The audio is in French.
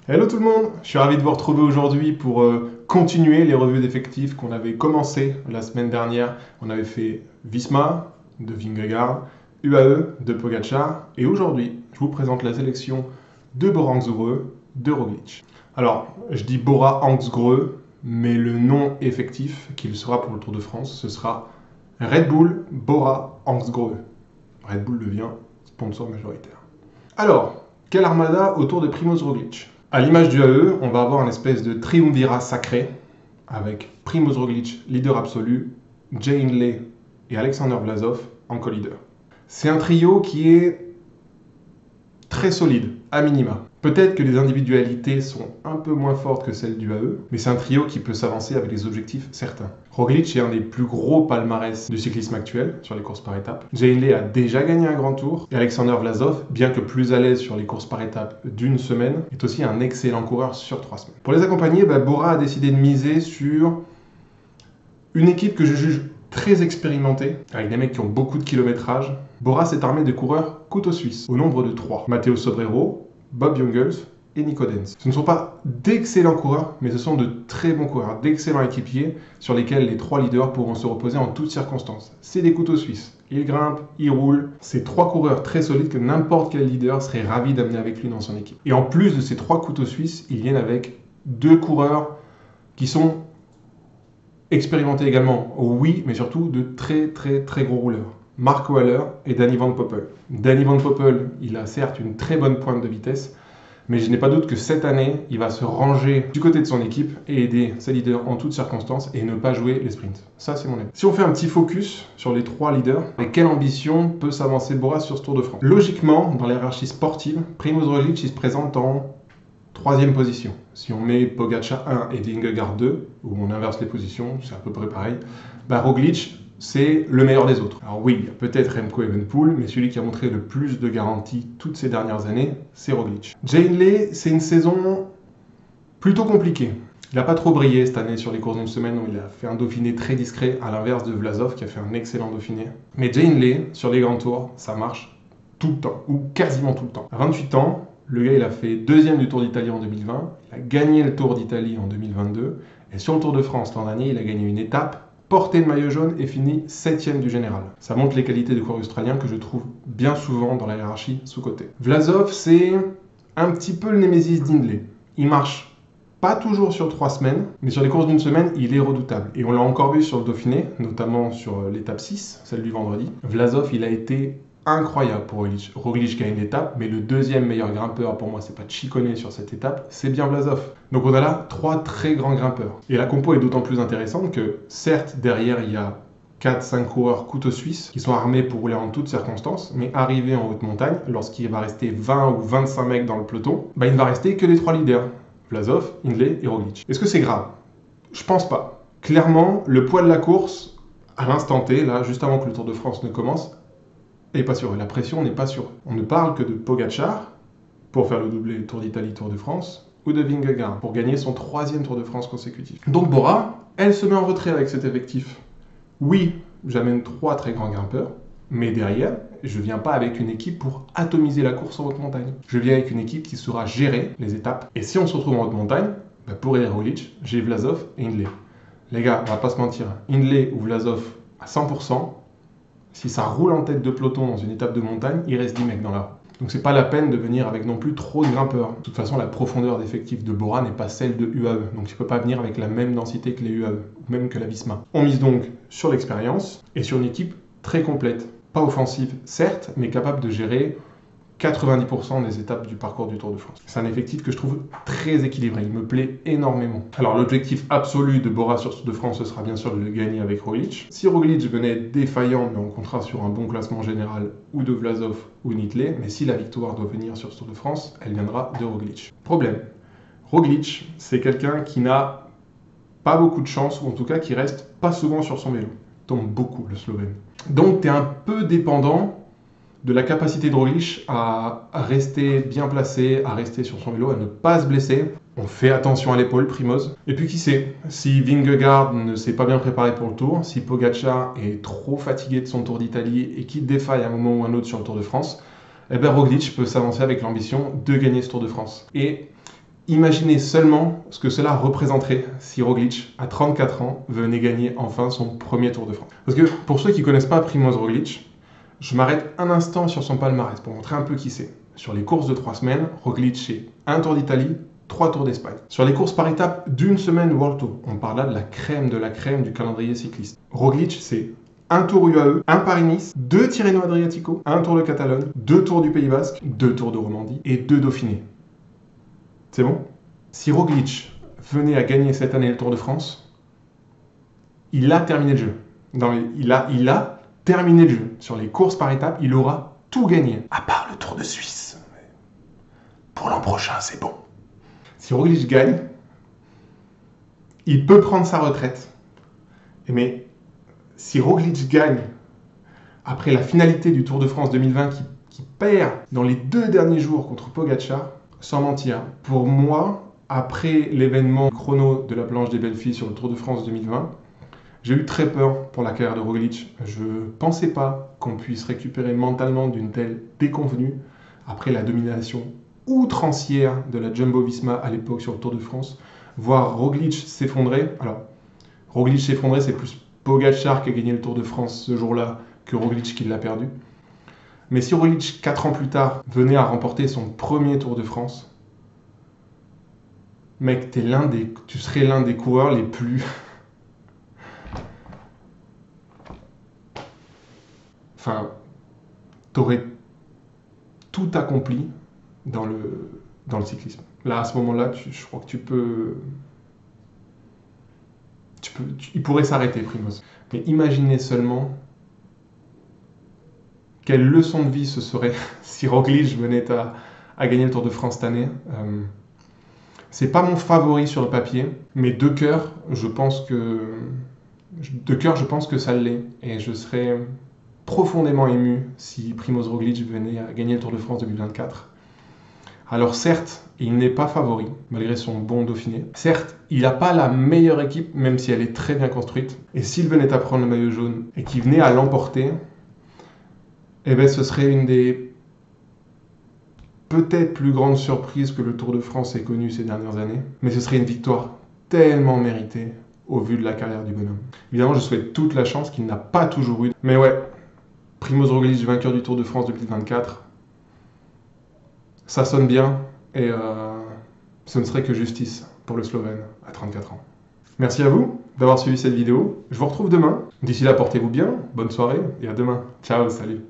Hello tout le monde, je suis ravi de vous retrouver aujourd'hui pour continuer les revues d'effectifs qu'on avait commencé la semaine dernière. On avait fait Visma de Vingegaard, UAE de Pogačar et aujourd'hui je vous présente la sélection de Bora Hansgrohe de Roglic. Alors je dis Bora Hansgrohe, mais le nom effectif qu'il sera pour le Tour de France, ce sera Red Bull Bora Hansgrohe. Red Bull devient sponsor majoritaire. Alors, quelle armada autour de Primož Roglic? À l'image du AE, on va avoir une espèce de triumvirat sacré avec Primož Roglic, leader absolu, Jay Hindley et Alexander Vlasov en co-leader. C'est un trio qui est très solide, à minima. Peut-être que les individualités sont un peu moins fortes que celles du AE, mais c'est un trio qui peut s'avancer avec des objectifs certains. Roglic est un des plus gros palmarès du cyclisme actuel sur les courses par étapes. Jay Hindley a déjà gagné un grand tour, et Alexander Vlasov, bien que plus à l'aise sur les courses par étapes d'une semaine, est aussi un excellent coureur sur 3 semaines. Pour les accompagner, Bora a décidé de miser sur une équipe que je juge très expérimentée, avec des mecs qui ont beaucoup de kilométrage. Bora s'est armé de coureurs couteaux suisses, au nombre de 3. Matteo Sobrero, Bob Jungels et Nico Denz. Ce ne sont pas d'excellents coureurs, mais ce sont de très bons coureurs, d'excellents équipiers sur lesquels les 3 leaders pourront se reposer en toutes circonstances. C'est des couteaux suisses. Ils grimpent, ils roulent. C'est 3 coureurs très solides que n'importe quel leader serait ravi d'amener avec lui dans son équipe. Et en plus de ces 3 couteaux suisses, ils viennent avec 2 coureurs qui sont expérimentés également, oui, mais surtout de très gros rouleurs. Mark Waller et Danny Van Poppel. Danny Van Poppel, il a certes une très bonne pointe de vitesse, mais je n'ai pas doute que cette année, il va se ranger du côté de son équipe et aider ses leaders en toutes circonstances et ne pas jouer les sprints. Ça, c'est mon avis. Si on fait un petit focus sur les 3 leaders, avec quelle ambition peut s'avancer Bora sur ce Tour de France? Logiquement, dans la hiérarchie sportive, Primož Roglic il se présente en 3e position. Si on met Pogačar 1 et Vingegaard 2, où on inverse les positions, c'est à peu près pareil, Roglic, c'est le meilleur des autres. Alors oui, il y a peut-être Remco Evenepoel, mais celui qui a montré le plus de garanties toutes ces dernières années, c'est Roglic. Jay Hindley, c'est une saison plutôt compliquée. Il n'a pas trop brillé cette année sur les courses d'une semaine, où il a fait un Dauphiné très discret, à l'inverse de Vlasov, qui a fait un excellent Dauphiné. Mais Jay Hindley, sur les grands tours, ça marche tout le temps, ou quasiment tout le temps. À 28 ans, le gars, il a fait 2e du Tour d'Italie en 2020, il a gagné le Tour d'Italie en 2022, et sur le Tour de France l'an dernier, il a gagné une étape, porté le maillot jaune et fini 7e du général. Ça montre les qualités du coureur australien que je trouve bien souvent dans la hiérarchie sous-côté. Vlasov, c'est un petit peu le némésis d'Hindley. Il marche pas toujours sur 3 semaines, mais sur les courses d'une semaine, il est redoutable. Et on l'a encore vu sur le Dauphiné, notamment sur l'étape 6, celle du vendredi. Vlasov, il a été incroyable pour Roglic. Roglic gagne l'étape, mais le 2e meilleur grimpeur, pour moi, c'est pas Ciccone sur cette étape, c'est bien Vlasov. Donc on a là 3 très grands grimpeurs. Et la compo est d'autant plus intéressante que, certes, derrière, il y a 4-5 coureurs couteaux suisses qui sont armés pour rouler en toutes circonstances, mais arrivé en haute montagne, lorsqu'il va rester 20 ou 25 mecs dans le peloton, il ne va rester que les 3 leaders, Vlasov, Hindley et Roglic. Est-ce que c'est grave? Je pense pas. Clairement, le poids de la course, à l'instant T, là, juste avant que le Tour de France ne commence, n'est pas sur eux. La pression n'est pas sur eux. On ne parle que de Pogačar pour faire le doublé Tour d'Italie, Tour de France, ou de Vingegaard pour gagner son 3e Tour de France consécutif. Donc Bora, elle se met en retrait avec cet effectif. Oui, j'amène 3 très grands grimpeurs, mais derrière, je ne viens pas avec une équipe pour atomiser la course en haute montagne. Je viens avec une équipe qui saura gérer les étapes. Et si on se retrouve en haute montagne, pour aider Roglic, j'ai Vlasov et Hindley. Les gars, on va pas se mentir, Hindley ou Vlasov à 100%, si ça roule en tête de peloton dans une étape de montagne, il reste 10 mecs dans la roue. Donc c'est pas la peine de venir avec non plus trop de grimpeurs. De toute façon, la profondeur d'effectif de Bora n'est pas celle de UAE. Donc tu peux pas venir avec la même densité que les UAE, ou même que la Visma. On mise donc sur l'expérience et sur une équipe très complète. Pas offensive, certes, mais capable de gérer 90% des étapes du parcours du Tour de France. C'est un effectif que je trouve très équilibré, il me plaît énormément. Alors l'objectif absolu de Bora sur ce Tour de France, ce sera bien sûr de le gagner avec Roglic. Si Roglic venait être défaillant, mais on comptera sur un bon classement général ou de Vlasov ou Hindley, mais si la victoire doit venir sur ce Tour de France, elle viendra de Roglic. Problème, Roglic, c'est quelqu'un qui n'a pas beaucoup de chance, ou en tout cas qui reste pas souvent sur son vélo. Il tombe beaucoup, le Slovène. Donc tu es un peu dépendant de la capacité de Roglic à rester bien placé, à rester sur son vélo, à ne pas se blesser. On fait attention à l'épaule, Primoz. Et puis qui sait, si Vingegaard ne s'est pas bien préparé pour le Tour, si Pogačar est trop fatigué de son Tour d'Italie et qu'il défaille à un moment ou un autre sur le Tour de France, Roglic peut s'avancer avec l'ambition de gagner ce Tour de France. Et Imaginez seulement ce que cela représenterait si Roglic, à 34 ans, venait gagner enfin son premier Tour de France. Parce que pour ceux qui ne connaissent pas Primoz Roglic, je m'arrête un instant sur son palmarès pour montrer un peu qui c'est. Sur les courses de 3 semaines, Roglic c'est 1 Tour d'Italie, 3 Tours d'Espagne. Sur les courses par étapes d'une semaine World Tour, on parle là de la crème du calendrier cycliste. Roglic c'est 1 Tour UAE, 1 Paris-Nice, 2 Tirreno-Adriatico, 1 Tour de Catalogne, 2 Tours du Pays Basque, 2 Tours de Romandie et 2 Dauphinés. C'est bon? Si Roglic venait à gagner cette année le Tour de France, il a terminé le jeu. Il a terminé le jeu. Sur les courses par étapes, il aura tout gagné. À part le Tour de Suisse. Pour l'an prochain, c'est bon. Si Roglic gagne, il peut prendre sa retraite. Mais si Roglic gagne après la finalité du Tour de France 2020 qui perd dans les 2 derniers jours contre Pogačar, sans mentir, pour moi, après l'événement chrono de la planche des belles filles sur le Tour de France 2020, j'ai eu très peur pour la carrière de Roglic. Je ne pensais pas qu'on puisse récupérer mentalement d'une telle déconvenue après la domination outrancière de la Jumbo-Visma à l'époque sur le Tour de France. Voir Roglic s'effondrer. Alors, Roglic s'effondrer, c'est plus Pogačar qui a gagné le Tour de France ce jour-là que Roglic qui l'a perdu. Mais si Roglic, 4 ans plus tard, venait à remporter son premier Tour de France, mec, tu serais l'un des coureurs les plus... Enfin, t'aurais tout accompli dans le cyclisme. Là, à ce moment-là, je crois que il pourrait s'arrêter, Primoz. Mais imaginez seulement quelle leçon de vie ce serait si Roglic venait à gagner le Tour de France cette année. C'est pas mon favori sur le papier, mais de cœur, je pense que ça l'est. Et je serais profondément ému si Primoz Roglic venait à gagner le Tour de France 2024. Alors certes, il n'est pas favori, malgré son bon Dauphiné. Certes, il n'a pas la meilleure équipe, même si elle est très bien construite. Et s'il venait à prendre le maillot jaune et qu'il venait à l'emporter, eh bien, ce serait une des peut-être plus grandes surprises que le Tour de France ait connu ces dernières années. Mais ce serait une victoire tellement méritée au vu de la carrière du bonhomme. Évidemment, je souhaite toute la chance qu'il n'a pas toujours eu. Mais ouais, Primoz Roglic, vainqueur du Tour de France 2024, ça sonne bien et ce ne serait que justice pour le Slovène à 34 ans. Merci à vous d'avoir suivi cette vidéo. Je vous retrouve demain. D'ici là, portez-vous bien, bonne soirée et à demain. Ciao, salut.